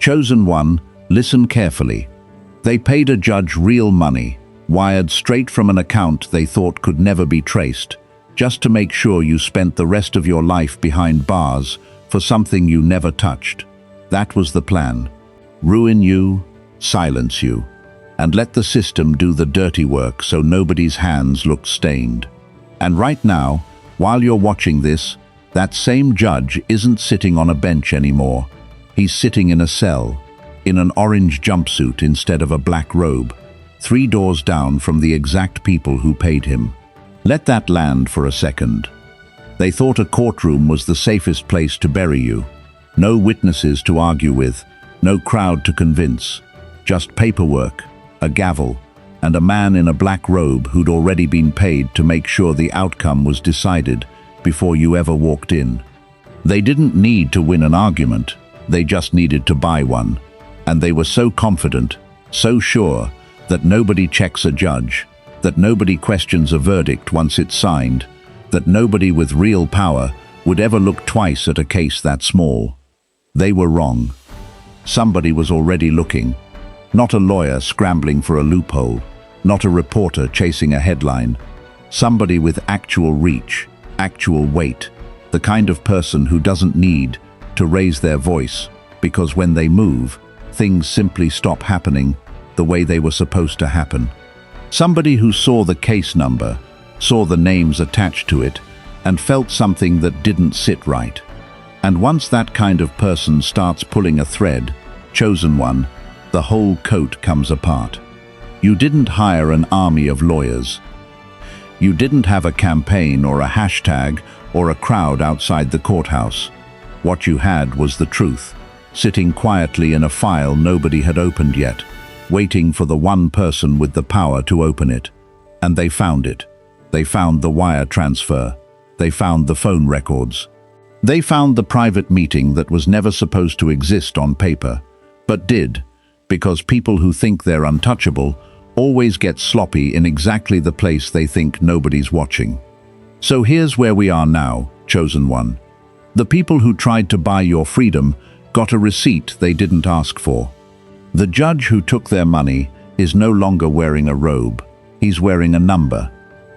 Chosen one, listen carefully. They paid a judge real money, wired straight from an account they thought could never be traced, just to make sure you spent the rest of your life behind bars for something you never touched. That was the plan. Ruin you, silence you, and let the system do the dirty work so nobody's hands look stained. And right now, while you're watching this, that same judge isn't sitting on a bench anymore. He's sitting in a cell, in an orange jumpsuit instead of a black robe, 3 doors down from the exact people who paid him. Let that land for a second. They thought a courtroom was the safest place to bury you. No witnesses to argue with, no crowd to convince, just paperwork, a gavel, and a man in a black robe who'd already been paid to make sure the outcome was decided before you ever walked in. They didn't need to win an argument, they just needed to buy one. And they were so confident, so sure, that nobody checks a judge, that nobody questions a verdict once it's signed, that nobody with real power would ever look twice at a case that small. They were wrong. Somebody was already looking. Not a lawyer scrambling for a loophole, not a reporter chasing a headline. Somebody with actual reach, actual weight, the kind of person who doesn't need to raise their voice, because when they move, things simply stop happening the way they were supposed to happen. Somebody who saw the case number, saw the names attached to it, and felt something that didn't sit right. And once that kind of person starts pulling a thread, chosen one, the whole coat comes apart. You didn't hire an army of lawyers. You didn't have a campaign or a hashtag or a crowd outside the courthouse. What you had was the truth, sitting quietly in a file nobody had opened yet, waiting for the one person with the power to open it. And they found it. They found the wire transfer. They found the phone records. They found the private meeting that was never supposed to exist on paper, but did, because people who think they're untouchable always get sloppy in exactly the place they think nobody's watching. So here's where we are now, chosen one. The people who tried to buy your freedom got a receipt they didn't ask for. The judge who took their money is no longer wearing a robe. He's wearing a number.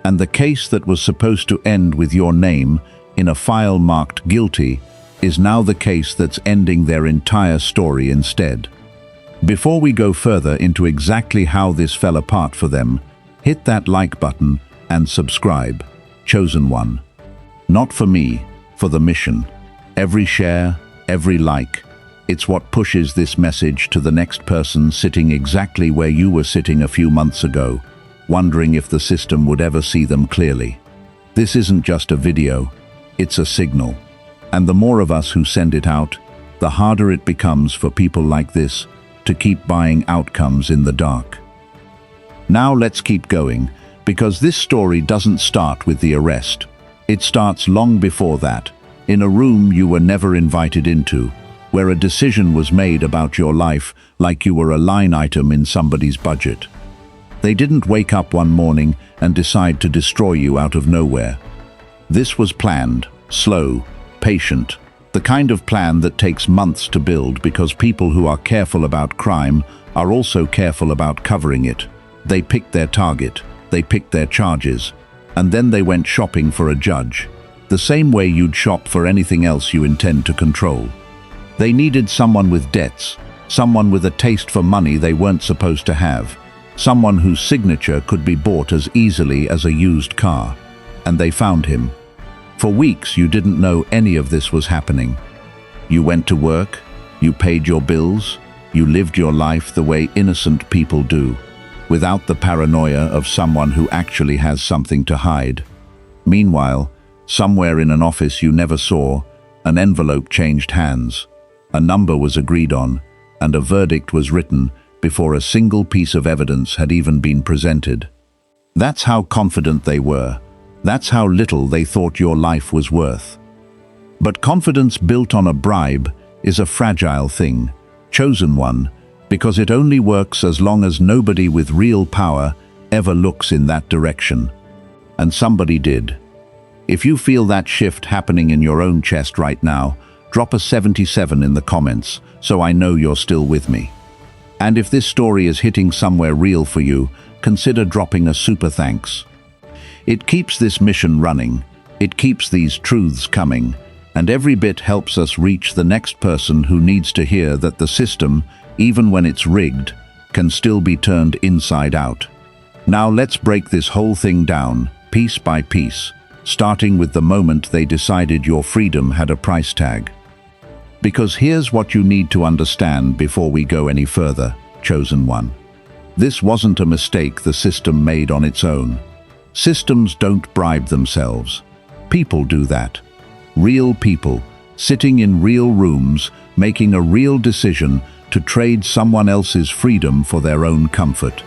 And the case that was supposed to end with your name in a file marked guilty is now the case that's ending their entire story instead. Before we go further into exactly how this fell apart for them, hit that like button and subscribe, chosen one. Not for me, for the mission. Every share, every like, it's what pushes this message to the next person sitting exactly where you were sitting a few months ago, wondering if the system would ever see them clearly. This isn't just a video, it's a signal. And the more of us who send it out, the harder it becomes for people like this to keep buying outcomes in the dark. Now let's keep going, because this story doesn't start with the arrest. It starts long before that, in a room you were never invited into, where a decision was made about your life like you were a line item in somebody's budget. They didn't wake up one morning and decide to destroy you out of nowhere. This was planned, slow, patient, the kind of plan that takes months to build because people who are careful about crime are also careful about covering it. They picked their target, they picked their charges, and then they went shopping for a judge, the same way you'd shop for anything else you intend to control. They needed someone with debts, someone with a taste for money they weren't supposed to have, someone whose signature could be bought as easily as a used car. And they found him. For weeks you didn't know any of this was happening. You went to work, you paid your bills, you lived your life the way innocent people do, without the paranoia of someone who actually has something to hide. Meanwhile, somewhere in an office you never saw, an envelope changed hands, a number was agreed on, and a verdict was written before a single piece of evidence had even been presented. That's how confident they were. That's how little they thought your life was worth. But confidence built on a bribe is a fragile thing, chosen one, because it only works as long as nobody with real power ever looks in that direction. And somebody did. If you feel that shift happening in your own chest right now, Drop a 77 in the comments so I know you're still with me. And if this story is hitting somewhere real for you, consider dropping a super thanks. It keeps this mission running, it keeps these truths coming, and every bit helps us reach the next person who needs to hear that the system, even when it's rigged, can still be turned inside out. Now let's break this whole thing down, piece by piece, starting with the moment they decided your freedom had a price tag. Because here's what you need to understand before we go any further, chosen one. This wasn't a mistake the system made on its own. Systems don't bribe themselves. People do that. Real people, sitting in real rooms, making a real decision to trade someone else's freedom for their own comfort.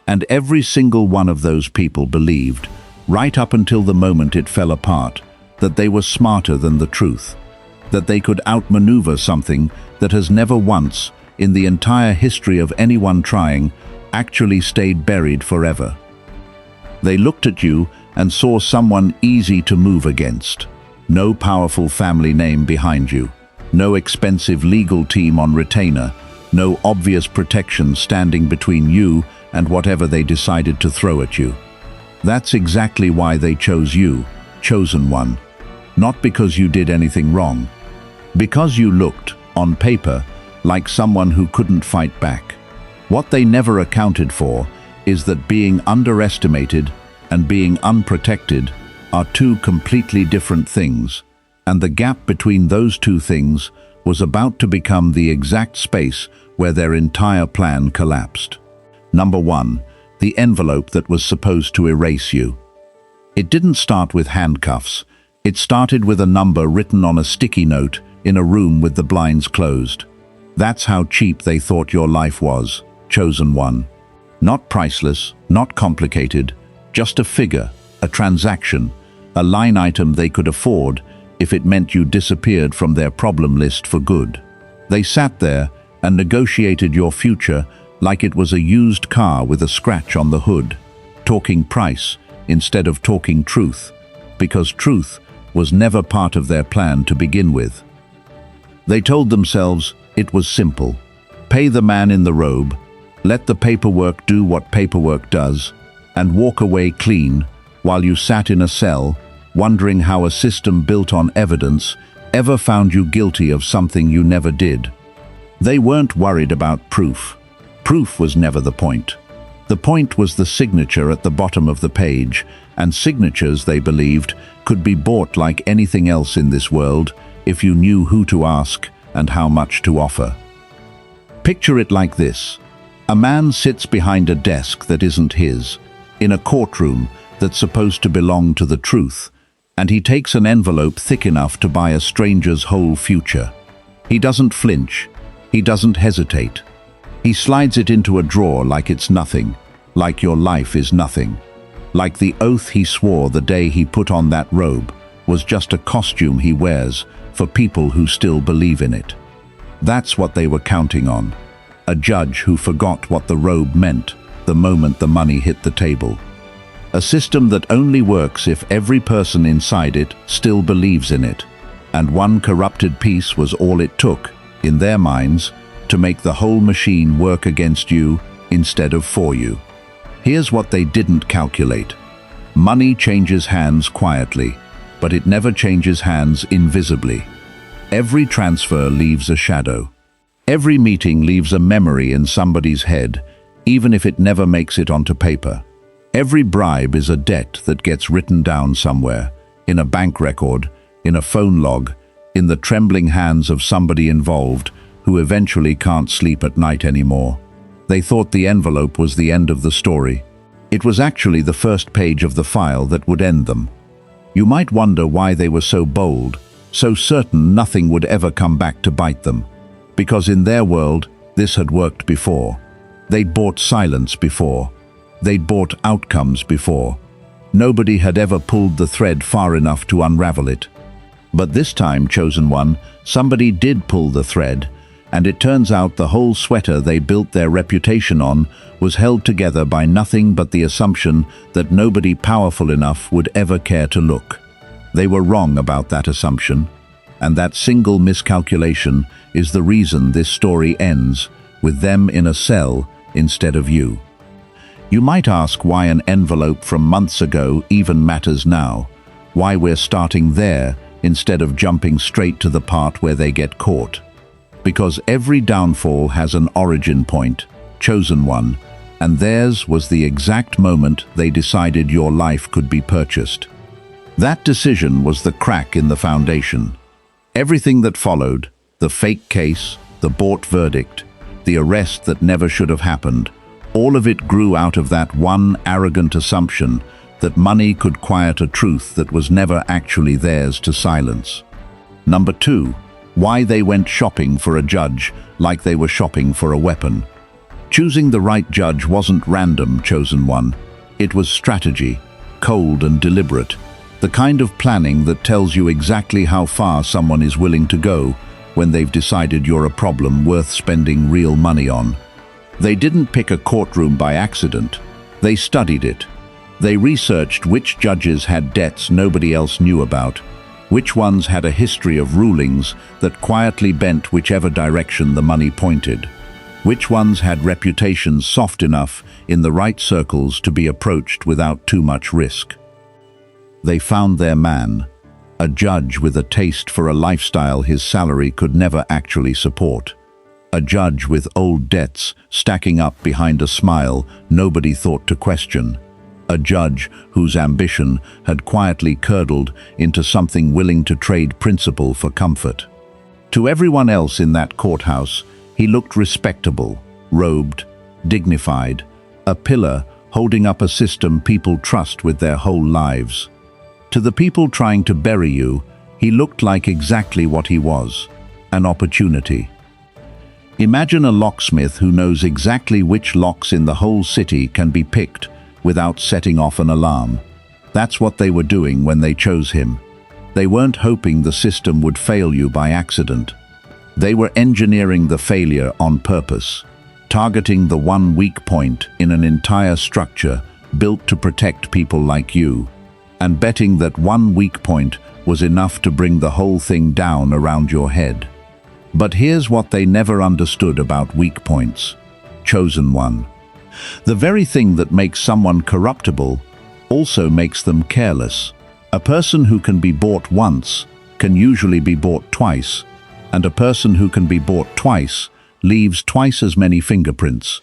And every single one of those people believed, right up until the moment it fell apart, that they were smarter than the truth, that they could outmaneuver something that has never once, in the entire history of anyone trying, actually stayed buried forever. They looked at you and saw someone easy to move against. No powerful family name behind you, no expensive legal team on retainer, no obvious protection standing between you and whatever they decided to throw at you. That's exactly why they chose you, chosen one. Not because you did anything wrong. Because you looked, on paper, like someone who couldn't fight back. What they never accounted for is that being underestimated and being unprotected are two completely different things, and the gap between those two things was about to become the exact space where their entire plan collapsed. Number one, the envelope that was supposed to erase you. It didn't start with handcuffs. It started with a number written on a sticky note in a room with the blinds closed. That's how cheap they thought your life was, chosen one. Not priceless, not complicated, just a figure, a transaction, a line item they could afford if it meant you disappeared from their problem list for good. They sat there and negotiated your future like it was a used car with a scratch on the hood, talking price instead of talking truth, because truth was never part of their plan to begin with. They told themselves it was simple. Pay the man in the robe, let the paperwork do what paperwork does, and walk away clean while you sat in a cell wondering how a system built on evidence ever found you guilty of something you never did. They weren't worried about proof. Proof was never the point. The point was the signature at the bottom of the page, and signatures, they believed, could be bought like anything else in this world if you knew who to ask and how much to offer. Picture it like this. A man sits behind a desk that isn't his, in a courtroom that's supposed to belong to the truth, and he takes an envelope thick enough to buy a stranger's whole future. He doesn't flinch. He doesn't hesitate. He slides it into a drawer like it's nothing, like your life is nothing, like the oath he swore the day he put on that robe was just a costume he wears for people who still believe in it. That's what they were counting on. A judge who forgot what the robe meant the moment the money hit the table. A system that only works if every person inside it still believes in it, and one corrupted piece was all it took, in their minds, to make the whole machine work against you instead of for you. Here's what they didn't calculate. Money changes hands quietly, but it never changes hands invisibly. Every transfer leaves a shadow. Every meeting leaves a memory in somebody's head, even if it never makes it onto paper. Every bribe is a debt that gets written down somewhere, in a bank record, in a phone log, in the trembling hands of somebody involved who eventually can't sleep at night anymore. They thought the envelope was the end of the story. It was actually the first page of the file that would end them. You might wonder why they were so bold, so certain nothing would ever come back to bite them. Because in their world, this had worked before. They'd bought silence before. They'd bought outcomes before. Nobody had ever pulled the thread far enough to unravel it. But this time, chosen one, somebody did pull the thread, and it turns out the whole sweater they built their reputation on was held together by nothing but the assumption that nobody powerful enough would ever care to look. They were wrong about that assumption. And that single miscalculation is the reason this story ends with them in a cell instead of you. You might ask why an envelope from months ago even matters now, why we're starting there instead of jumping straight to the part where they get caught. Because every downfall has an origin point, chosen one, and theirs was the exact moment they decided your life could be purchased. That decision was the crack in the foundation. Everything that followed, the fake case, the bought verdict, the arrest that never should have happened, all of it grew out of that one arrogant assumption that money could quiet a truth that was never actually theirs to silence. Number 2, why they went shopping for a judge like they were shopping for a weapon. Choosing the right judge wasn't random, chosen one. It was strategy, cold and deliberate, the kind of planning that tells you exactly how far someone is willing to go when they've decided you're a problem worth spending real money on. They didn't pick a courtroom by accident. They studied it. They researched which judges had debts nobody else knew about, which ones had a history of rulings that quietly bent whichever direction the money pointed, which ones had reputations soft enough in the right circles to be approached without too much risk. They found their man, a judge with a taste for a lifestyle his salary could never actually support. A judge with old debts stacking up behind a smile nobody thought to question. A judge whose ambition had quietly curdled into something willing to trade principle for comfort. To everyone else in that courthouse, he looked respectable, robed, dignified, a pillar holding up a system people trust with their whole lives. To the people trying to bury you, he looked like exactly what he was, an opportunity. Imagine a locksmith who knows exactly which locks in the whole city can be picked without setting off an alarm. That's what they were doing when they chose him. They weren't hoping the system would fail you by accident. They were engineering the failure on purpose, targeting the one weak point in an entire structure built to protect people like you, and betting that one weak point was enough to bring the whole thing down around your head. But here's what they never understood about weak points. Chosen one. The very thing that makes someone corruptible also makes them careless. A person who can be bought once can usually be bought twice, and a person who can be bought twice leaves twice as many fingerprints.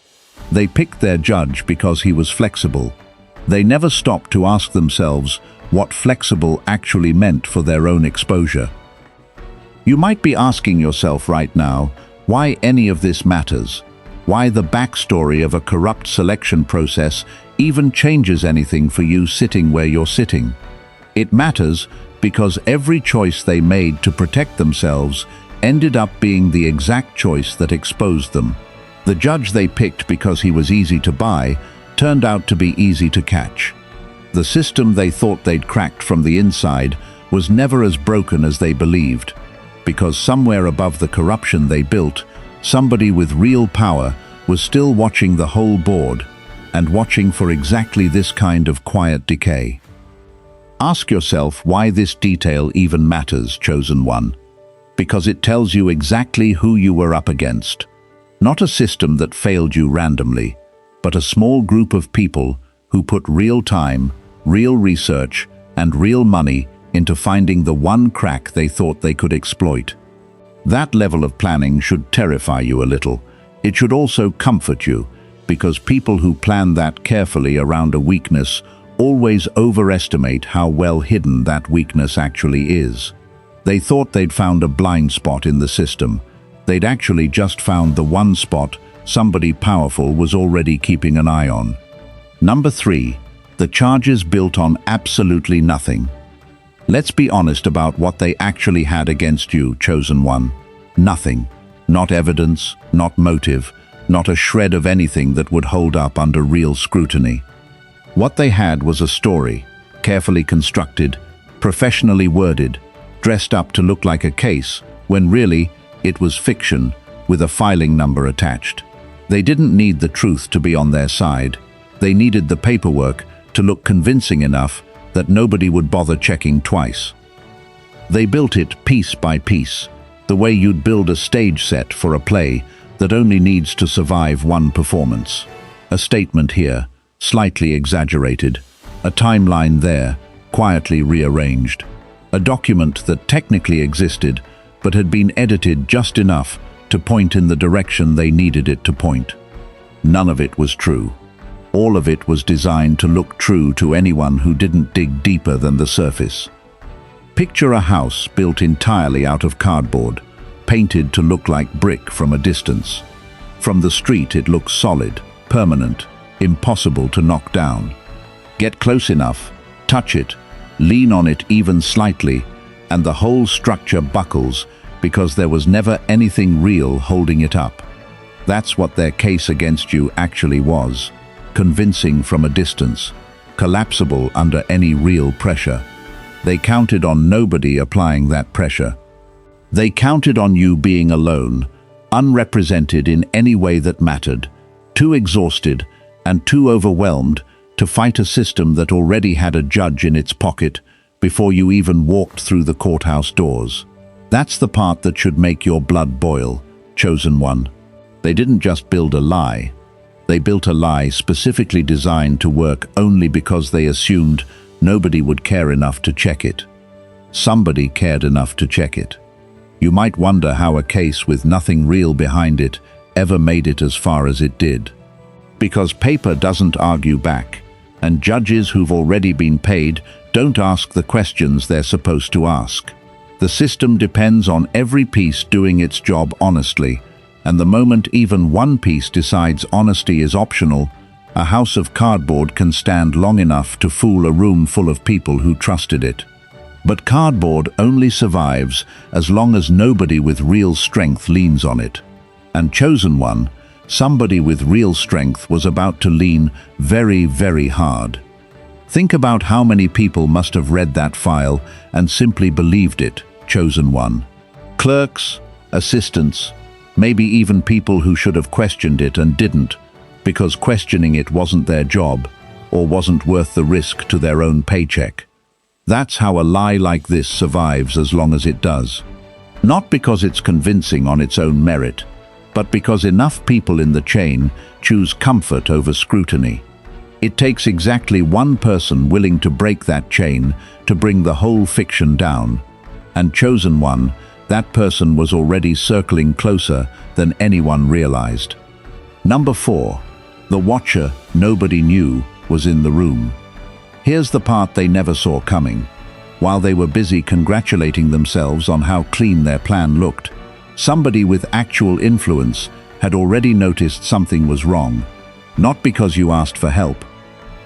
They picked their judge because he was flexible. They never stopped to ask themselves what flexible actually meant for their own exposure. You might be asking yourself right now why any of this matters, why the backstory of a corrupt selection process even changes anything for you sitting where you're sitting. It matters because every choice they made to protect themselves ended up being the exact choice that exposed them. The judge they picked because he was easy to buy turned out to be easy to catch. The system they thought they'd cracked from the inside was never as broken as they believed, because somewhere above the corruption they built, somebody with real power was still watching the whole board, and watching for exactly this kind of quiet decay. Ask yourself why this detail even matters, chosen one. Because it tells you exactly who you were up against. Not a system that failed you randomly, but a small group of people who put real time, real research, and real money into finding the one crack they thought they could exploit. That level of planning should terrify you a little. It should also comfort you, because people who plan that carefully around a weakness always overestimate how well hidden that weakness actually is. They thought they'd found a blind spot in the system. They'd actually just found the one spot somebody powerful was already keeping an eye on. Number 3, the charges built on absolutely nothing. Let's be honest about what they actually had against you, chosen one. Nothing. Not evidence, not motive, not a shred of anything that would hold up under real scrutiny. What they had was a story, carefully constructed, professionally worded, dressed up to look like a case, when really it was fiction with a filing number attached. They didn't need the truth to be on their side. They needed the paperwork to look convincing enough that nobody would bother checking twice. They built it piece by piece, the way you'd build a stage set for a play that only needs to survive one performance. A statement here, slightly exaggerated. A timeline there, quietly rearranged. A document that technically existed, but had been edited just enough to point in the direction they needed it to point. None of it was true. All of it was designed to look true to anyone who didn't dig deeper than the surface. Picture a house built entirely out of cardboard, painted to look like brick from a distance. From the street it looks solid, permanent, impossible to knock down. Get close enough, touch it, lean on it even slightly, and the whole structure buckles because there was never anything real holding it up. That's what their case against you actually was. Convincing from a distance, collapsible under any real pressure. They counted on nobody applying that pressure. They counted on you being alone, unrepresented in any way that mattered, too exhausted and too overwhelmed to fight a system that already had a judge in its pocket before you even walked through the courthouse doors. That's the part that should make your blood boil, chosen one. They didn't just build a lie. They built a lie specifically designed to work only because they assumed nobody would care enough to check it. Somebody cared enough to check it. You might wonder how a case with nothing real behind it ever made it as far as it did. Because paper doesn't argue back, and judges who've already been paid don't ask the questions they're supposed to ask. The system depends on every piece doing its job honestly, and the moment even one piece decides honesty is optional, a house of cardboard can stand long enough to fool a room full of people who trusted it. But cardboard only survives as long as nobody with real strength leans on it. And chosen one, somebody with real strength, was about to lean very, very hard. Think about how many people must have read that file and simply believed it, chosen one. Clerks, assistants, maybe even people who should have questioned it and didn't, because questioning it wasn't their job or wasn't worth the risk to their own paycheck. That's how a lie like this survives as long as it does. Not because it's convincing on its own merit, but because enough people in the chain choose comfort over scrutiny. It takes exactly one person willing to break that chain to bring the whole fiction down. And chosen one, that person was already circling closer than anyone realized. Number 4. The watcher nobody knew was in the room. Here's the part they never saw coming. While they were busy congratulating themselves on how clean their plan looked, somebody with actual influence had already noticed something was wrong. Not because you asked for help,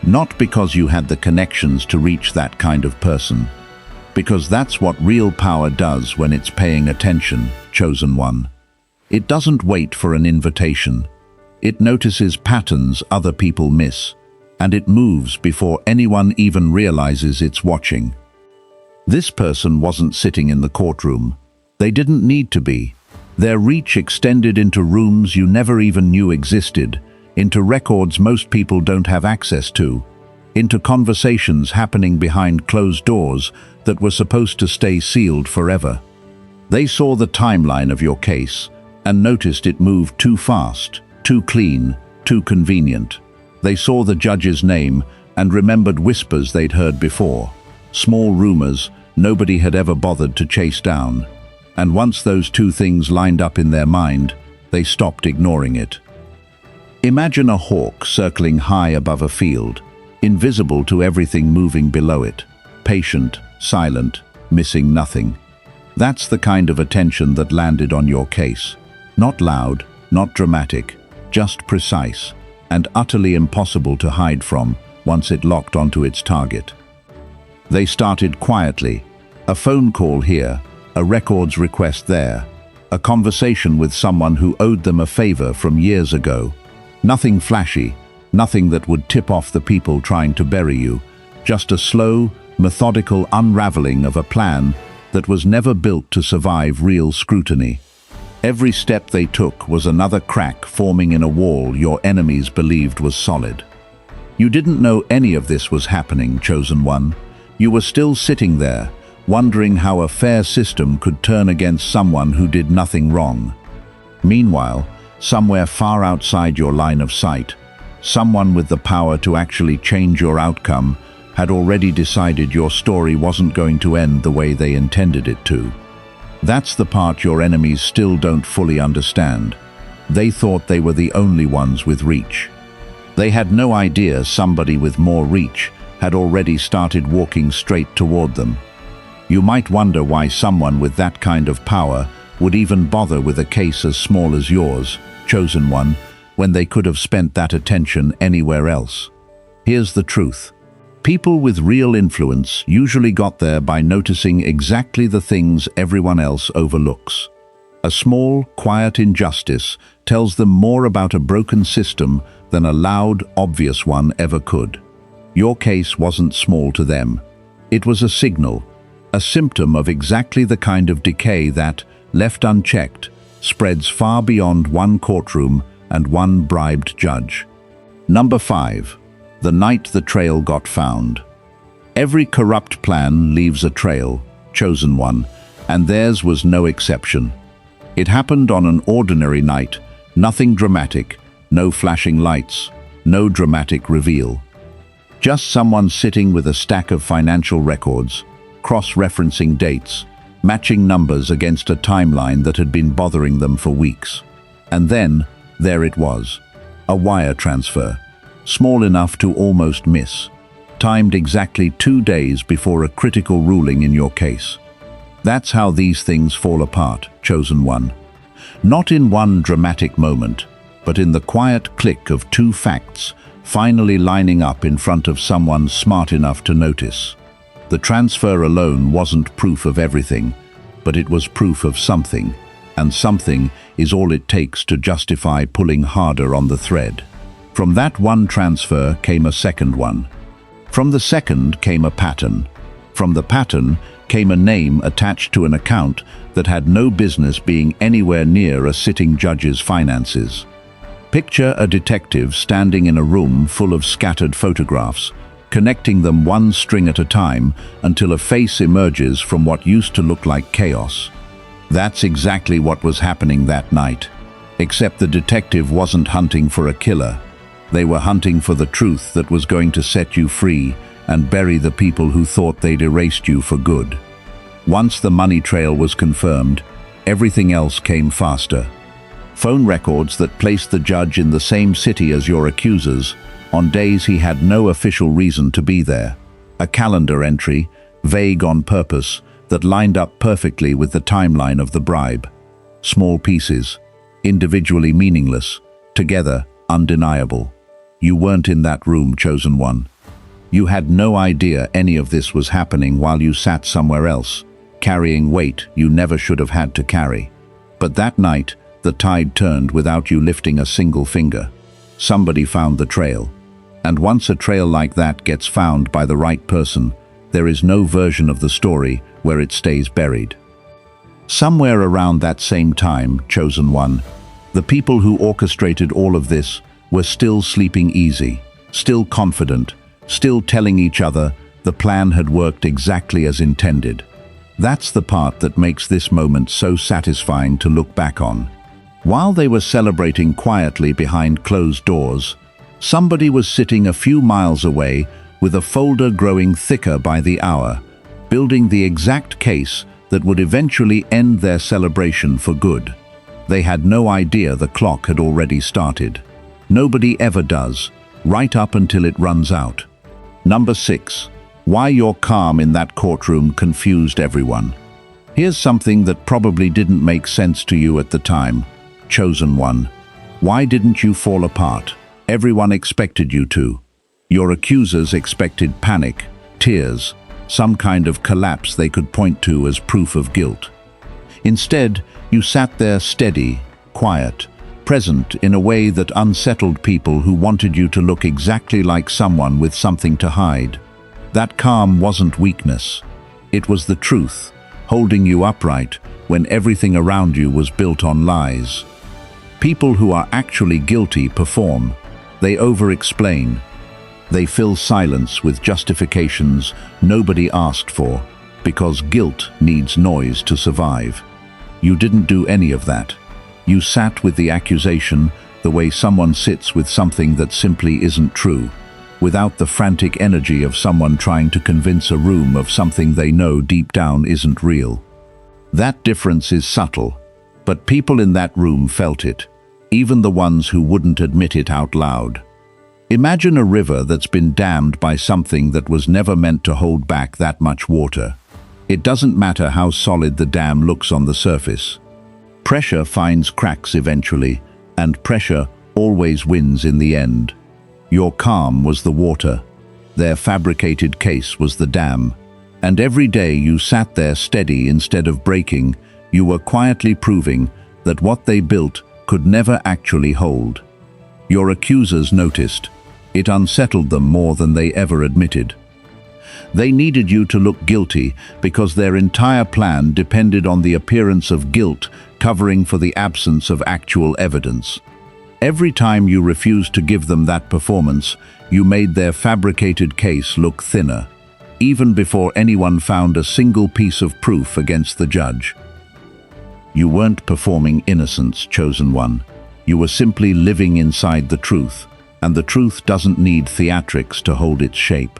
not because you had the connections to reach that kind of person, because that's what real power does when it's paying attention, chosen one. It doesn't wait for an invitation. It notices patterns other people miss, and it moves before anyone even realizes it's watching. This person wasn't sitting in the courtroom. They didn't need to be. Their reach extended into rooms you never even knew existed, into records most people don't have access to, into conversations happening behind closed doors that were supposed to stay sealed forever. They saw the timeline of your case and noticed it moved too fast, too clean, too convenient. They saw the judge's name and remembered whispers they'd heard before, small rumors nobody had ever bothered to chase down. And once those two things lined up in their mind, they stopped ignoring it. Imagine a hawk circling high above a field, invisible to everything moving below it, patient, silent, missing nothing. That's the kind of attention that landed on your case. Not loud, not dramatic, just precise, and utterly impossible to hide from once it locked onto its target. They started quietly, a phone call here, a records request there, a conversation with someone who owed them a favor from years ago. Nothing flashy, nothing that would tip off the people trying to bury you, just a slow, methodical unraveling of a plan that was never built to survive real scrutiny. Every step they took was another crack forming in a wall your enemies believed was solid. You didn't know any of this was happening, chosen one. You were still sitting there, wondering how a fair system could turn against someone who did nothing wrong. Meanwhile, somewhere far outside your line of sight, someone with the power to actually change your outcome had already decided your story wasn't going to end the way they intended it to. That's the part your enemies still don't fully understand. They thought they were the only ones with reach. They had no idea somebody with more reach had already started walking straight toward them. You might wonder why someone with that kind of power would even bother with a case as small as yours, chosen one, when they could have spent that attention anywhere else. Here's the truth. People with real influence usually got there by noticing exactly the things everyone else overlooks. A small, quiet injustice tells them more about a broken system than a loud, obvious one ever could. Your case wasn't small to them. It was a signal, a symptom of exactly the kind of decay that, left unchecked, spreads far beyond one courtroom and one bribed judge. Number 5. The night the trail got found. Every corrupt plan leaves a trail, chosen one, and theirs was no exception. It happened on an ordinary night, nothing dramatic, no flashing lights, no dramatic reveal. Just someone sitting with a stack of financial records, cross-referencing dates, matching numbers against a timeline that had been bothering them for weeks. And then, there it was, a wire transfer, small enough to almost miss, timed exactly 2 days before a critical ruling in your case. That's how these things fall apart, chosen one. Not in one dramatic moment, but in the quiet click of 2 facts finally lining up in front of someone smart enough to notice. The transfer alone wasn't proof of everything, but it was proof of something, and something is all it takes to justify pulling harder on the thread. From that one transfer came a second one. From the second came a pattern. From the pattern came a name attached to an account that had no business being anywhere near a sitting judge's finances. Picture a detective standing in a room full of scattered photographs, connecting them one string at a time until a face emerges from what used to look like chaos. That's exactly what was happening that night, except the detective wasn't hunting for a killer. They were hunting for the truth that was going to set you free and bury the people who thought they'd erased you for good. Once the money trail was confirmed, everything else came faster. Phone records that placed the judge in the same city as your accusers on days he had no official reason to be there. A calendar entry, vague on purpose, that lined up perfectly with the timeline of the bribe. Small pieces, individually meaningless, together undeniable. You weren't in that room, chosen one. You had no idea any of this was happening while you sat somewhere else, carrying weight you never should have had to carry. But that night, the tide turned without you lifting a single finger. Somebody found the trail. And once a trail like that gets found by the right person, there is no version of the story where it stays buried. Somewhere around that same time, chosen one, the people who orchestrated all of this were still sleeping easy, still confident, still telling each other the plan had worked exactly as intended. That's the part that makes this moment so satisfying to look back on. While they were celebrating quietly behind closed doors, somebody was sitting a few miles away with a folder growing thicker by the hour, building the exact case that would eventually end their celebration for good. They had no idea the clock had already started. Nobody ever does, right up until it runs out. Number 6. Why your calm in that courtroom confused everyone. Here's something that probably didn't make sense to you at the time, chosen one. Why didn't you fall apart? Everyone expected you to. Your accusers expected panic, tears, some kind of collapse they could point to as proof of guilt. Instead, you sat there steady, quiet, present in a way that unsettled people who wanted you to look exactly like someone with something to hide. That calm wasn't weakness. It was the truth, holding you upright when everything around you was built on lies. People who are actually guilty perform. They over-explain. They fill silence with justifications nobody asked for. because guilt needs noise to survive. You didn't do any of that. You sat with the accusation the way someone sits with something that simply isn't true, without the frantic energy of someone trying to convince a room of something they know deep down isn't real. That difference is subtle, but people in that room felt it, even the ones who wouldn't admit it out loud. Imagine a river that's been dammed by something that was never meant to hold back that much water. It doesn't matter how solid the dam looks on the surface. Pressure finds cracks eventually, and pressure always wins in the end. Your calm was the water. Their fabricated case was the dam. And every day you sat there steady instead of breaking, you were quietly proving that what they built could never actually hold. Your accusers noticed. It unsettled them more than they ever admitted. They needed you to look guilty because their entire plan depended on the appearance of guilt covering for the absence of actual evidence. Every time you refused to give them that performance, you made their fabricated case look thinner, even before anyone found a single piece of proof against the judge. You weren't performing innocence, chosen one. You were simply living inside the truth, and the truth doesn't need theatrics to hold its shape.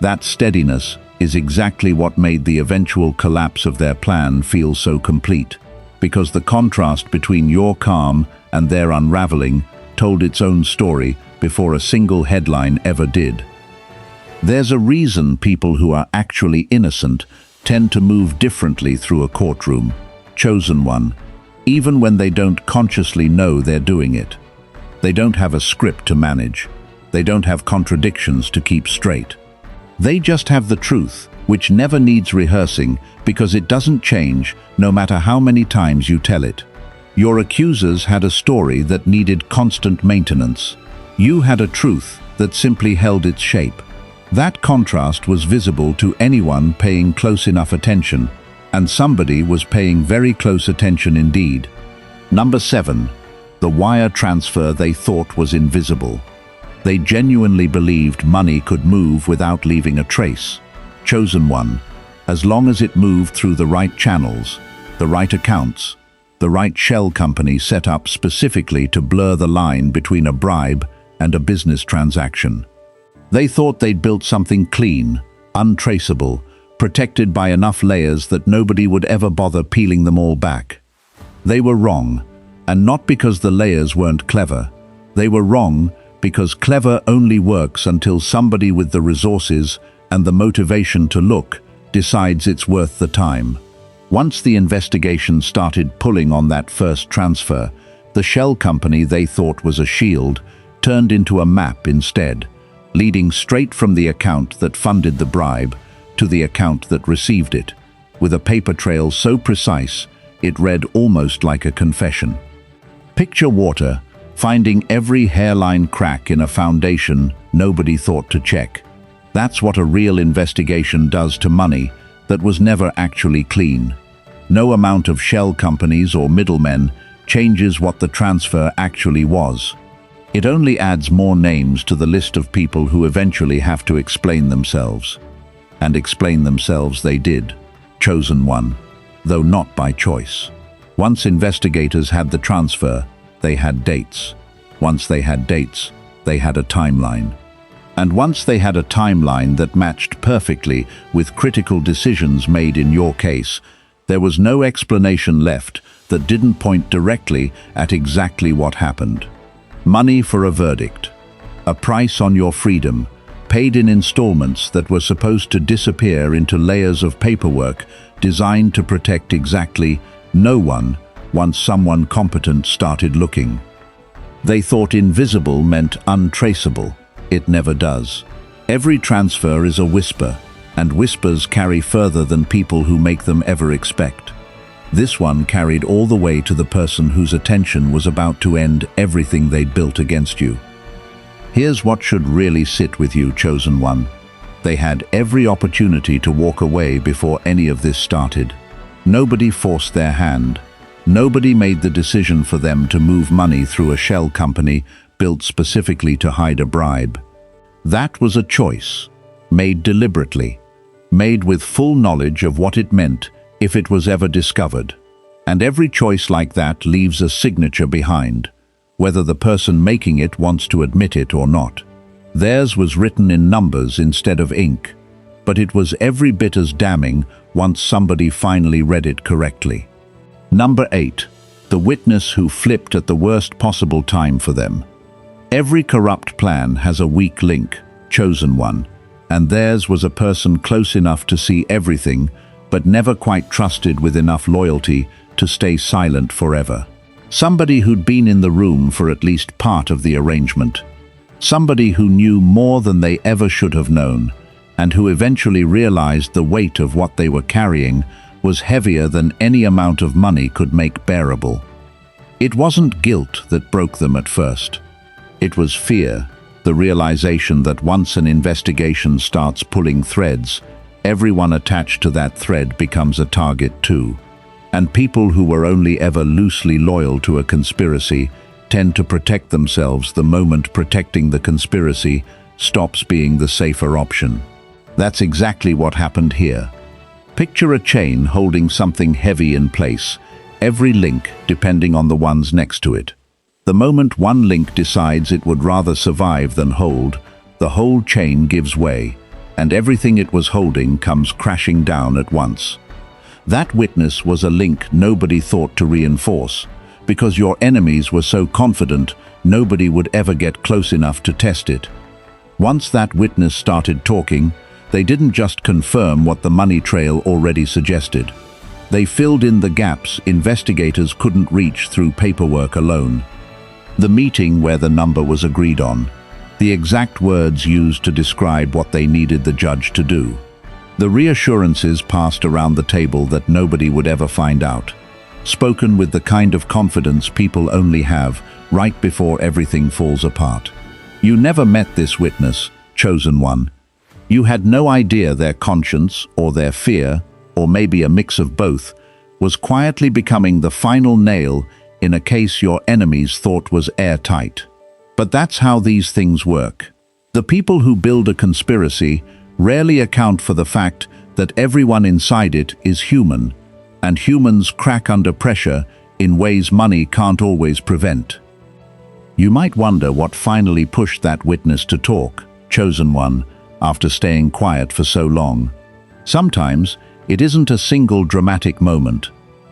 That steadiness is exactly what made the eventual collapse of their plan feel so complete, because the contrast between your calm and their unraveling told its own story before a single headline ever did. There's a reason people who are actually innocent tend to move differently through a courtroom, chosen one, even when they don't consciously know they're doing it. They don't have a script to manage. They don't have contradictions to keep straight. They just have the truth, which never needs rehearsing because it doesn't change no matter how many times you tell it. Your accusers had a story that needed constant maintenance. You had a truth that simply held its shape. That contrast was visible to anyone paying close enough attention, and somebody was paying very close attention indeed. Number 7. The wire transfer they thought was invisible. They genuinely believed money could move without leaving a trace. Chosen one, as long as it moved through the right channels, the right accounts, the right shell company set up specifically to blur the line between a bribe and a business transaction. They thought they'd built something clean, untraceable, protected by enough layers that nobody would ever bother peeling them all back. They were wrong, and not because the layers weren't clever. They were wrong because clever only works until somebody with the resources and the motivation to look decides it's worth the time. Once the investigation started pulling on that first transfer, the shell company they thought was a shield turned into a map instead, leading straight from the account that funded the bribe to the account that received it, with a paper trail so precise it read almost like a confession. Picture water finding every hairline crack in a foundation nobody thought to check. That's what a real investigation does to money that was never actually clean. No amount of shell companies or middlemen changes what the transfer actually was. It only adds more names to the list of people who eventually have to explain themselves. And explain themselves they did, chosen one, though not by choice. Once investigators had the transfer, they had dates. Once they had dates, they had a timeline. And once they had a timeline that matched perfectly with critical decisions made in your case, there was no explanation left that didn't point directly at exactly what happened. Money for a verdict. A price on your freedom, paid in installments that were supposed to disappear into layers of paperwork designed to protect exactly no one once someone competent started looking. They thought invisible meant untraceable. It never does. Every transfer is a whisper, and whispers carry further than people who make them ever expect. This one carried all the way to the person whose attention was about to end everything they'd built against you. Here's what should really sit with you, chosen one. They had every opportunity to walk away before any of this started. Nobody forced their hand. Nobody made the decision for them to move money through a shell company built specifically to hide a bribe. That was a choice, made deliberately. made with full knowledge of what it meant if it was ever discovered. And every choice like that leaves a signature behind, whether the person making it wants to admit it or not. Theirs was written in numbers instead of ink, but it was every bit as damning once somebody finally read it correctly. Number 8. The witness who flipped at the worst possible time for them. Every corrupt plan has a weak link, chosen one, and theirs was a person close enough to see everything, but never quite trusted with enough loyalty to stay silent forever. Somebody who'd been in the room for at least part of the arrangement. Somebody who knew more than they ever should have known, and who eventually realized the weight of what they were carrying was heavier than any amount of money could make bearable. It wasn't guilt that broke them at first. It was fear, the realization that once an investigation starts pulling threads, everyone attached to that thread becomes a target too. And people who were only ever loosely loyal to a conspiracy tend to protect themselves the moment protecting the conspiracy stops being the safer option. That's exactly what happened here. Picture a chain holding something heavy in place, every link depending on the ones next to it. The moment one link decides it would rather survive than hold, the whole chain gives way, and everything it was holding comes crashing down at once. That witness was a link nobody thought to reinforce, because your enemies were so confident nobody would ever get close enough to test it. Once that witness started talking, they didn't just confirm what the money trail already suggested. They filled in the gaps investigators couldn't reach through paperwork alone. The meeting where the number was agreed on, the exact words used to describe what they needed the judge to do. The reassurances passed around the table that nobody would ever find out, spoken with the kind of confidence people only have right before everything falls apart. You never met this witness, chosen one. You had no idea their conscience or their fear, or maybe a mix of both, was quietly becoming the final nail in a case your enemies thought was airtight. But that's how these things work. The people who build a conspiracy rarely account for the fact that everyone inside it is human, and humans crack under pressure in ways money can't always prevent. You might wonder what finally pushed that witness to talk, chosen one, after staying quiet for so long. Sometimes it isn't a single dramatic moment.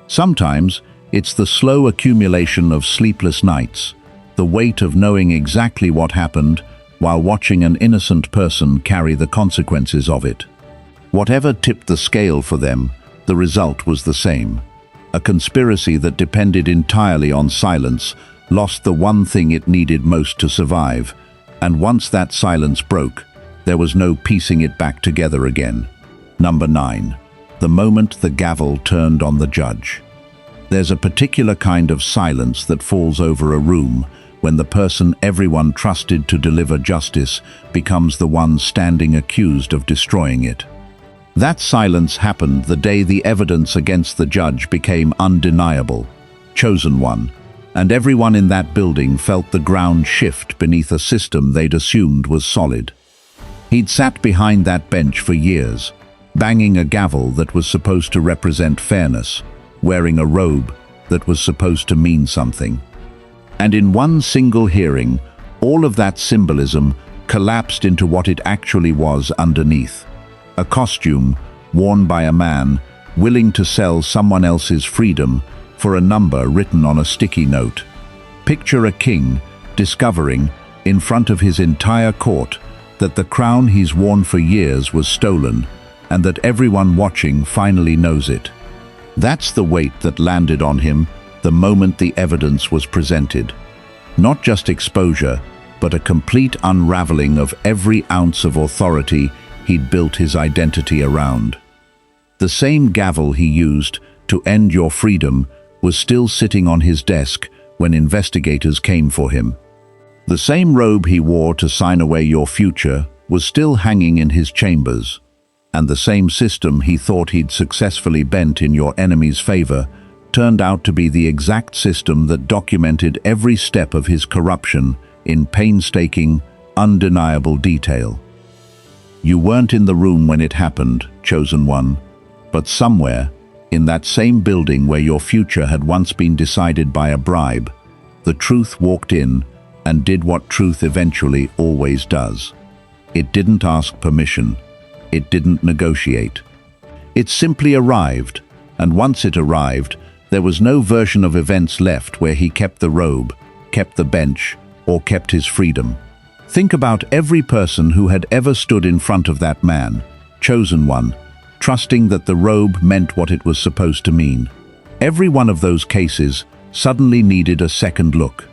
Sometimes it's the slow accumulation of sleepless nights, the weight of knowing exactly what happened while watching an innocent person carry the consequences of it. Whatever tipped the scale for them, the result was the same. A conspiracy that depended entirely on silence lost the one thing it needed most to survive, and once that silence broke, there was no piecing it back together again. Number 9. The moment the gavel turned on the judge. There's a particular kind of silence that falls over a room when the person everyone trusted to deliver justice becomes the one standing accused of destroying it. That silence happened the day the evidence against the judge became undeniable, chosen one, and everyone in that building felt the ground shift beneath a system they'd assumed was solid. He'd sat behind that bench for years, banging a gavel that was supposed to represent fairness, wearing a robe that was supposed to mean something. And in one single hearing, all of that symbolism collapsed into what it actually was underneath. A costume worn by a man willing to sell someone else's freedom for a number written on a sticky note. Picture a king discovering, in front of his entire court, that the crown he's worn for years was stolen, and that everyone watching finally knows it. That's the weight that landed on him the moment the evidence was presented. Not just exposure, but a complete unraveling of every ounce of authority he'd built his identity around. The same gavel he used to end your freedom was still sitting on his desk when investigators came for him. The same robe he wore to sign away your future was still hanging in his chambers, and the same system he thought he'd successfully bent in your enemy's favor turned out to be the exact system that documented every step of his corruption in painstaking, undeniable detail. You weren't in the room when it happened, chosen one, but somewhere, in that same building where your future had once been decided by a bribe, the truth walked in and did what truth eventually always does. It didn't ask permission. It didn't negotiate. It simply arrived, and once it arrived, there was no version of events left where he kept the robe, kept the bench, or kept his freedom. Think about every person who had ever stood in front of that man, chosen one, trusting that the robe meant what it was supposed to mean. Every one of those cases suddenly needed a second look.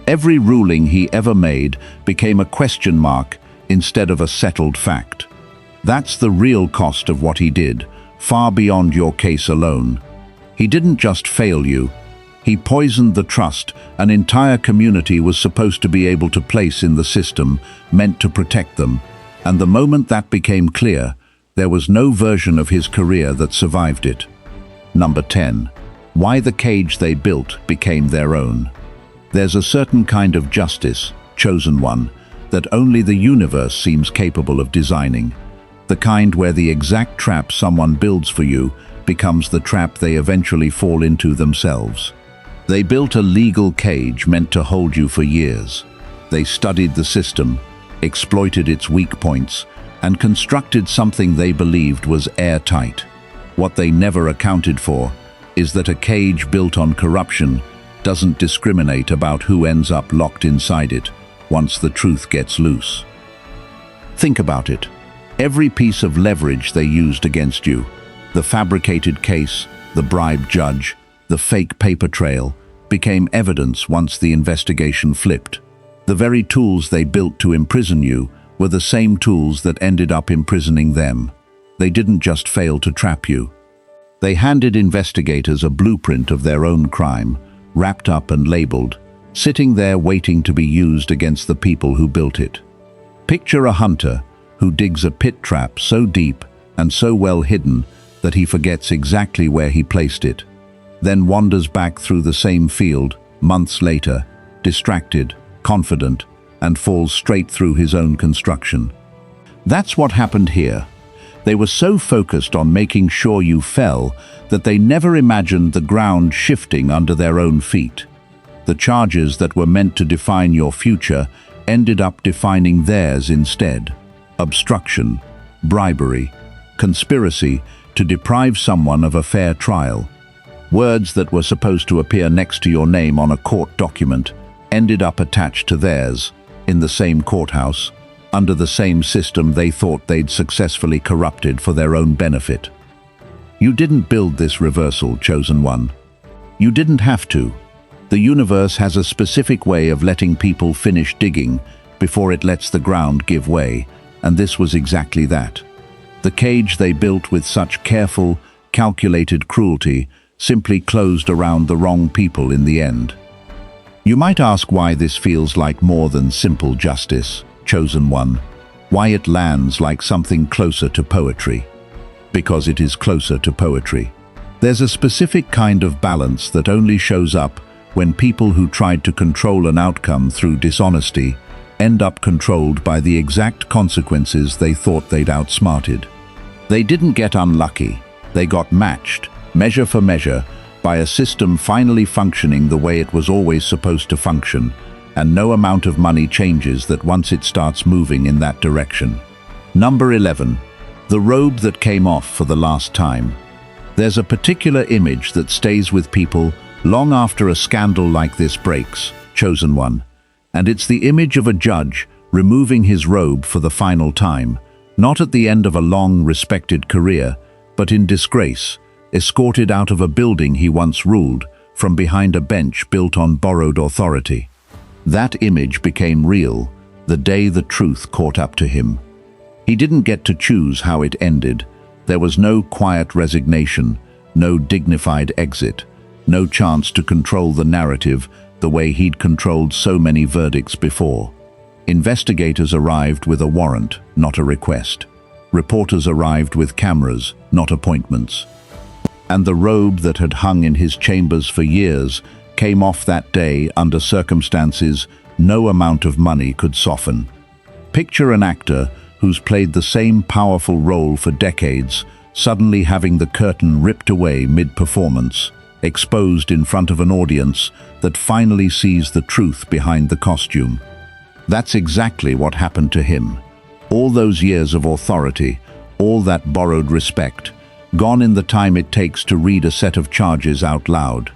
Every ruling he ever made became a question mark instead of a settled fact. That's the real cost of what he did, far beyond your case alone. He didn't just fail you. He poisoned the trust an entire community was supposed to be able to place in the system, meant to protect them. And the moment that became clear, there was no version of his career that survived it. Number 10. Why the cage they built became their own. There's a certain kind of justice, chosen one, that only the universe seems capable of designing. The kind where the exact trap someone builds for you becomes the trap they eventually fall into themselves. They built a legal cage meant to hold you for years. They studied the system, exploited its weak points, and constructed something they believed was airtight. What they never accounted for is that a cage built on corruption doesn't discriminate about who ends up locked inside it once the truth gets loose. Think about it. Every piece of leverage they used against you, the fabricated case, the bribed judge, the fake paper trail, became evidence once the investigation flipped. The very tools they built to imprison you were the same tools that ended up imprisoning them. They didn't just fail to trap you. They handed investigators a blueprint of their own crime, wrapped up and labeled, sitting there waiting to be used against the people who built it. Picture a hunter who digs a pit trap so deep and so well hidden that he forgets exactly where he placed it, then wanders back through the same field months later, distracted, confident, and falls straight through his own construction. That's what happened here. They were so focused on making sure you fell that they never imagined the ground shifting under their own feet. The charges that were meant to define your future ended up defining theirs instead. Obstruction, bribery, conspiracy to deprive someone of a fair trial. Words that were supposed to appear next to your name on a court document ended up attached to theirs, in the same courthouse, under the same system they thought they'd successfully corrupted for their own benefit. You didn't build this reversal, chosen one. You didn't have to. The universe has a specific way of letting people finish digging before it lets the ground give way, and this was exactly that. The cage they built with such careful, calculated cruelty simply closed around the wrong people in the end. You might ask why this feels like more than simple justice, chosen one, why it lands like something closer to poetry. Because it is closer to poetry. There's a specific kind of balance that only shows up when people who tried to control an outcome through dishonesty end up controlled by the exact consequences they thought they'd outsmarted. They didn't get unlucky, they got matched, measure for measure, by a system finally functioning the way it was always supposed to function, and no amount of money changes that once it starts moving in that direction. Number 11. The robe that came off for the last time. There's a particular image that stays with people long after a scandal like this breaks, chosen one, and it's the image of a judge removing his robe for the final time, not at the end of a long, respected career, but in disgrace, escorted out of a building he once ruled, from behind a bench built on borrowed authority. That image became real the day the truth caught up to him. He didn't get to choose how it ended. There was no quiet resignation, no dignified exit, no chance to control the narrative the way he'd controlled so many verdicts before. Investigators arrived with a warrant, not a request. Reporters arrived with cameras, not appointments. And the robe that had hung in his chambers for years came off that day under circumstances no amount of money could soften. Picture an actor who's played the same powerful role for decades, suddenly having the curtain ripped away mid-performance, exposed in front of an audience that finally sees the truth behind the costume. That's exactly what happened to him. All those years of authority, all that borrowed respect, gone in the time it takes to read a set of charges out loud.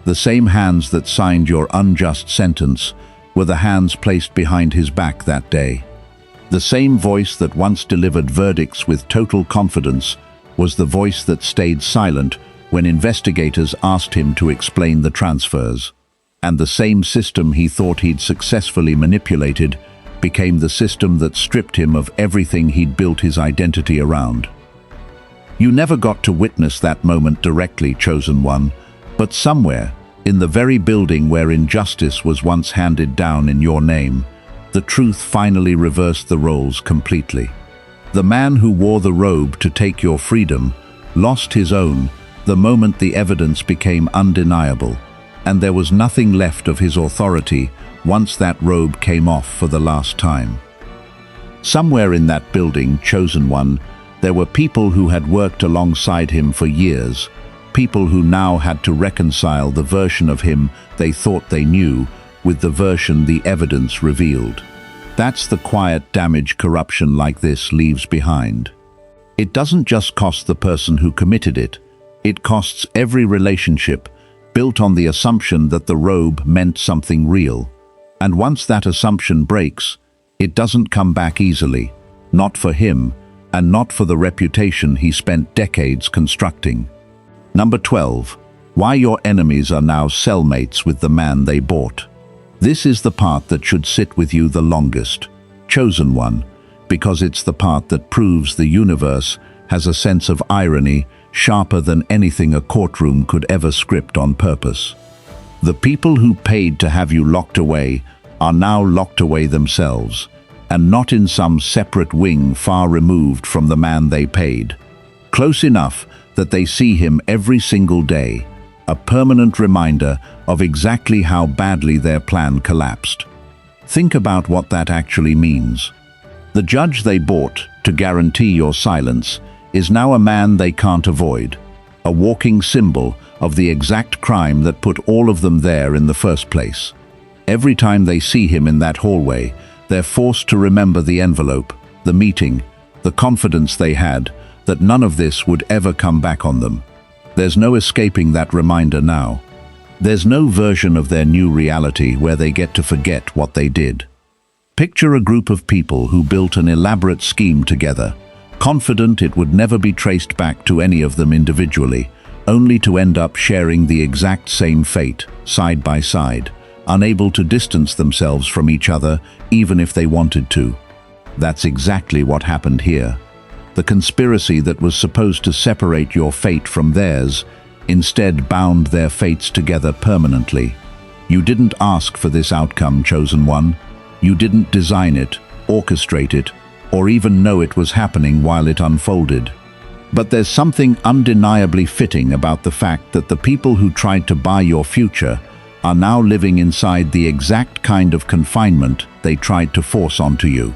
The same hands that signed your unjust sentence were the hands placed behind his back that day. The same voice that once delivered verdicts with total confidence was the voice that stayed silent when investigators asked him to explain the transfers. And the same system he thought he'd successfully manipulated became the system that stripped him of everything he'd built his identity around. You never got to witness that moment directly, Chosen One, but somewhere, in the very building where injustice was once handed down in your name, the truth finally reversed the roles completely. The man who wore the robe to take your freedom lost his own the moment the evidence became undeniable, and there was nothing left of his authority once that robe came off for the last time. Somewhere in that building, Chosen One, there were people who had worked alongside him for years, people who now had to reconcile the version of him they thought they knew with the version the evidence revealed. That's the quiet damage corruption like this leaves behind. It doesn't just cost the person who committed it, it costs every relationship built on the assumption that the robe meant something real. And once that assumption breaks, it doesn't come back easily, not for him, and not for the reputation he spent decades constructing. Number 12. Why your enemies are now cellmates with the man they bought. This is the part that should sit with you the longest, Chosen One, because it's the part that proves the universe has a sense of irony sharper than anything a courtroom could ever script on purpose. The people who paid to have you locked away are now locked away themselves, and not in some separate wing far removed from the man they paid. Close enough that they see him every single day, a permanent reminder of exactly how badly their plan collapsed. Think about what that actually means. The judge they bought to guarantee your silence is now a man they can't avoid, a walking symbol of the exact crime that put all of them there in the first place. Every time they see him in that hallway, they're forced to remember the envelope, the meeting, the confidence they had that none of this would ever come back on them. There's no escaping that reminder now. There's no version of their new reality where they get to forget what they did. Picture a group of people who built an elaborate scheme together, confident it would never be traced back to any of them individually, only to end up sharing the exact same fate, side by side, unable to distance themselves from each other even if they wanted to. That's exactly what happened here. The conspiracy that was supposed to separate your fate from theirs instead bound their fates together permanently. You didn't ask for this outcome, Chosen One. You didn't design it, orchestrate it, or even know it was happening while it unfolded. But there's something undeniably fitting about the fact that the people who tried to buy your future are now living inside the exact kind of confinement they tried to force onto you.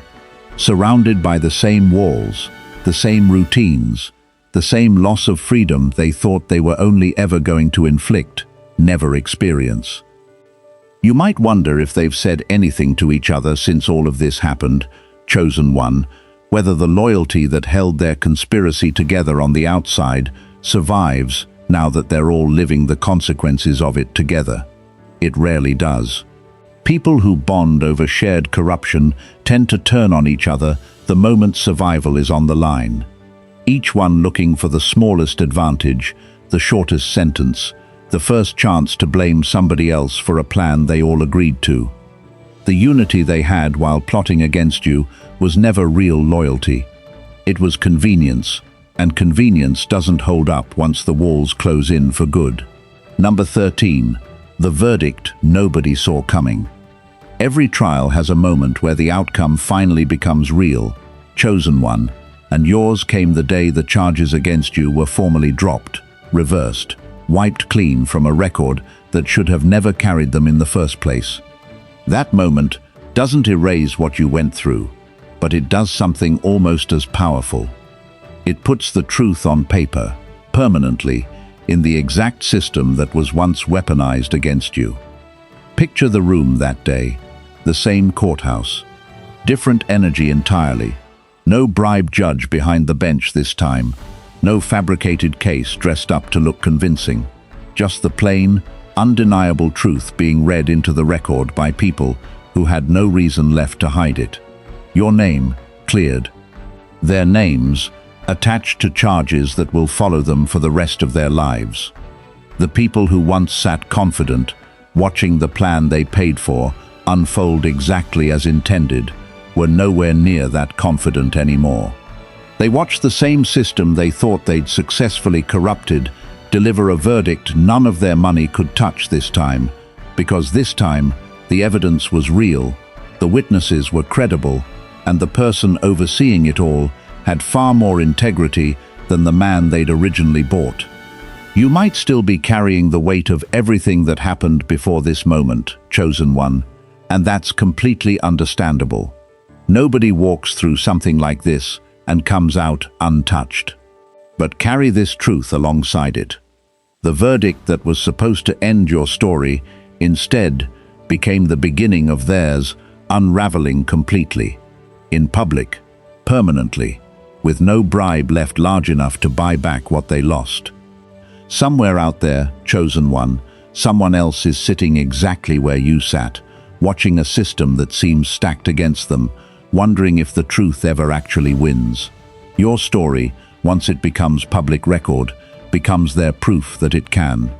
Surrounded by the same walls, the same routines, the same loss of freedom they thought they were only ever going to inflict, never experience. You might wonder if they've said anything to each other since all of this happened, Chosen One, whether the loyalty that held their conspiracy together on the outside survives now that they're all living the consequences of it together. It rarely does. People who bond over shared corruption tend to turn on each other the moment survival is on the line. Each one looking for the smallest advantage, the shortest sentence, the first chance to blame somebody else for a plan they all agreed to. The unity they had while plotting against you was never real loyalty. It was convenience, and convenience doesn't hold up once the walls close in for good. Number 13. The verdict nobody saw coming. Every trial has a moment where the outcome finally becomes real, Chosen One, and yours came the day the charges against you were formally dropped, reversed, wiped clean from a record that should have never carried them in the first place. That moment doesn't erase what you went through. but it does something almost as powerful. It puts the truth on paper, permanently, in the exact system that was once weaponized against you. Picture the room that day, the same courthouse. Different energy entirely. No bribed judge behind the bench this time. No fabricated case dressed up to look convincing. Just the plain, undeniable truth being read into the record by people who had no reason left to hide it. Your name cleared. Their names attached to charges that will follow them for the rest of their lives. The people who once sat confident, watching the plan they paid for unfold exactly as intended, were nowhere near that confident anymore. They watched the same system they thought they'd successfully corrupted deliver a verdict none of their money could touch this time, because this time the evidence was real, the witnesses were credible, and the person overseeing it all had far more integrity than the man they'd originally bought. You might still be carrying the weight of everything that happened before this moment, chosen one, and that's completely understandable. Nobody walks through something like this and comes out untouched. But carry this truth alongside it. The verdict that was supposed to end your story instead became the beginning of theirs, unraveling completely. In public, permanently, with no bribe left large enough to buy back what they lost. Somewhere out there, chosen one, someone else is sitting exactly where you sat, watching a system that seems stacked against them, wondering if the truth ever actually wins. Your story, once it becomes public record, becomes their proof that it can.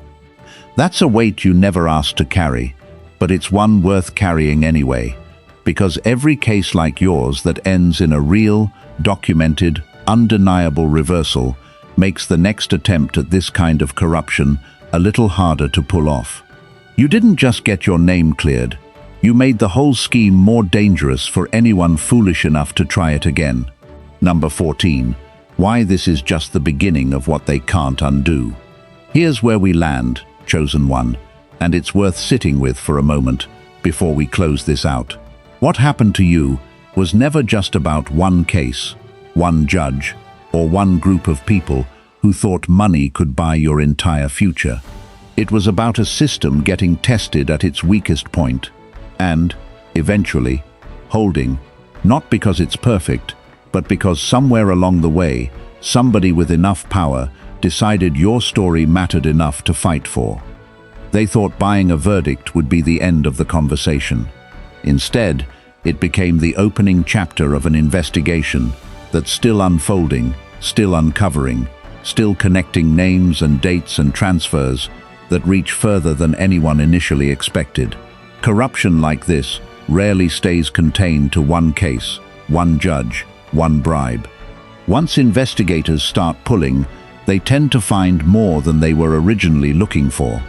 That's a weight you never asked to carry, but it's one worth carrying anyway, because every case like yours that ends in a real, documented, undeniable reversal makes the next attempt at this kind of corruption a little harder to pull off. You didn't just get your name cleared, you made the whole scheme more dangerous for anyone foolish enough to try it again. Number 14. Why this is just the beginning of what they can't undo. Here's where we land, chosen one, and it's worth sitting with for a moment before we close this out. What happened to you was never just about one case, one judge, or one group of people who thought money could buy your entire future. It was about a system getting tested at its weakest point, and, eventually, holding, not because it's perfect, but because somewhere along the way, somebody with enough power decided your story mattered enough to fight for. They thought buying a verdict would be the end of the conversation. Instead, it became the opening chapter of an investigation that's still unfolding, still uncovering, still connecting names and dates and transfers that reach further than anyone initially expected. Corruption like this rarely stays contained to one case, one judge, one bribe. Once investigators start pulling, they tend to find more than they were originally looking for.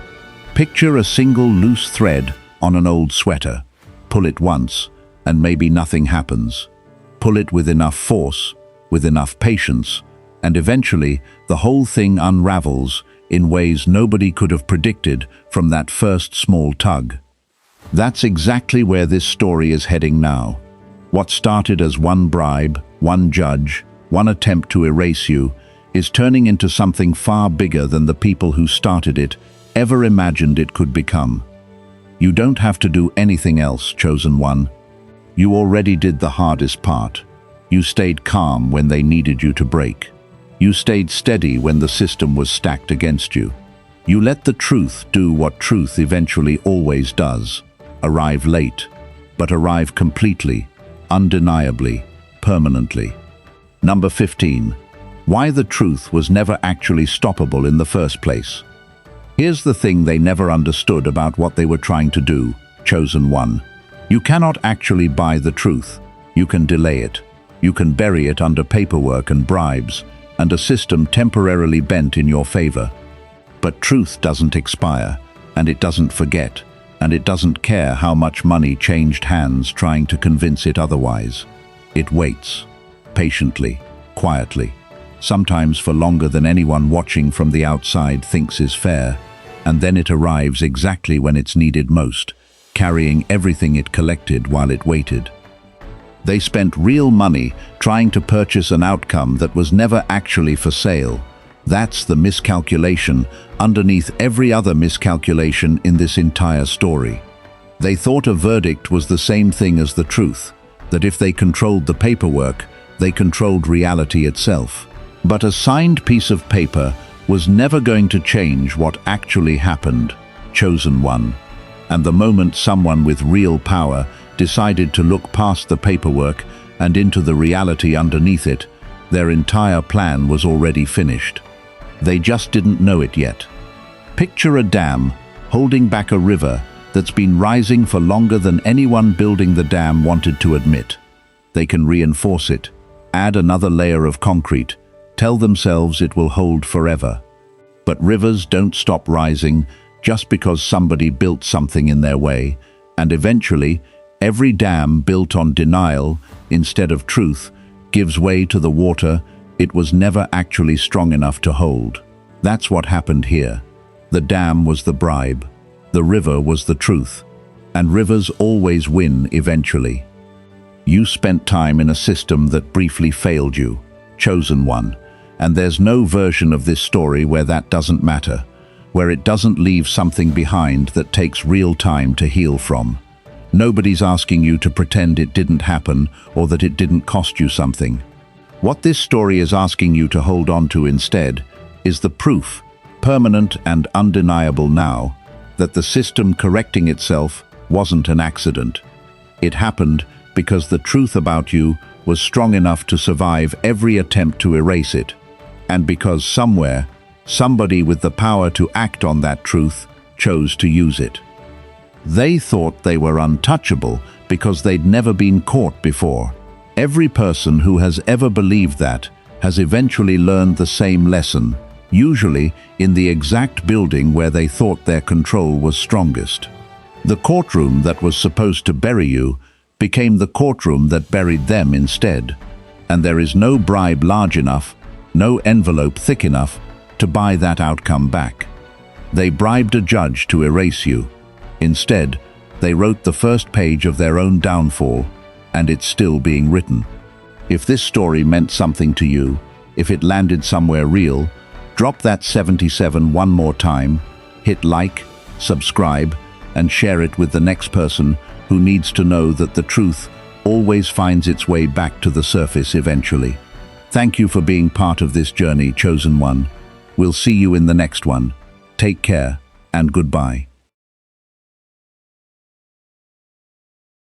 Picture a single loose thread on an old sweater. Pull it once, and maybe nothing happens. Pull it with enough force, with enough patience, and eventually the whole thing unravels in ways nobody could have predicted from that first small tug. That's exactly where this story is heading now. What started as one bribe, one judge, one attempt to erase you, is turning into something far bigger than the people who started it ever imagined it could become. You don't have to do anything else, chosen one. You already did the hardest part. You stayed calm when they needed you to break. You stayed steady when the system was stacked against you. You let the truth do what truth eventually always does. Arrive late, but arrive completely, undeniably, permanently. Number 15. Why the truth was never actually stoppable in the first place. Here's the thing they never understood about what they were trying to do, chosen one. You cannot actually buy the truth. You can delay it. You can bury it under paperwork and bribes, and a system temporarily bent in your favor. But truth doesn't expire, and it doesn't forget, and it doesn't care how much money changed hands trying to convince it otherwise. It waits, patiently, quietly, sometimes for longer than anyone watching from the outside thinks is fair, and then it arrives exactly when it's needed most, carrying everything it collected while it waited. They spent real money trying to purchase an outcome that was never actually for sale. That's the miscalculation underneath every other miscalculation in this entire story. They thought a verdict was the same thing as the truth, that if they controlled the paperwork, they controlled reality itself. But a signed piece of paper was never going to change what actually happened. Chosen one. And the moment someone with real power decided to look past the paperwork and into the reality underneath it, their entire plan was already finished. They just didn't know it yet. Picture a dam holding back a river that's been rising for longer than anyone building the dam wanted to admit. They can reinforce it, add another layer of concrete, tell themselves it will hold forever. But rivers don't stop rising just because somebody built something in their way, and eventually, every dam built on denial instead of truth gives way to the water it was never actually strong enough to hold. That's what happened here. The dam was the bribe, the river was the truth, and rivers always win eventually. You spent time in a system that briefly failed you, chosen one, and there's no version of this story where that doesn't matter, where it doesn't leave something behind that takes real time to heal from. Nobody's asking you to pretend it didn't happen or that it didn't cost you something. What this story is asking you to hold on to instead is the proof, permanent and undeniable now, that the system correcting itself wasn't an accident. It happened because the truth about you was strong enough to survive every attempt to erase it, and because somewhere, somebody with the power to act on that truth chose to use it. They thought they were untouchable because they'd never been caught before. Every person who has ever believed that has eventually learned the same lesson, usually in the exact building where they thought their control was strongest. The courtroom that was supposed to bury you became the courtroom that buried them instead. And there is no bribe large enough, no envelope thick enough to buy that outcome back. They bribed a judge to erase you. Instead, they wrote the first page of their own downfall, and it's still being written. If this story meant something to you, if it landed somewhere real, drop that 77 one more time, hit like, subscribe, and share it with the next person who needs to know that the truth always finds its way back to the surface eventually. Thank you for being part of this journey, chosen one. We'll see you in the next one. Take care, and goodbye.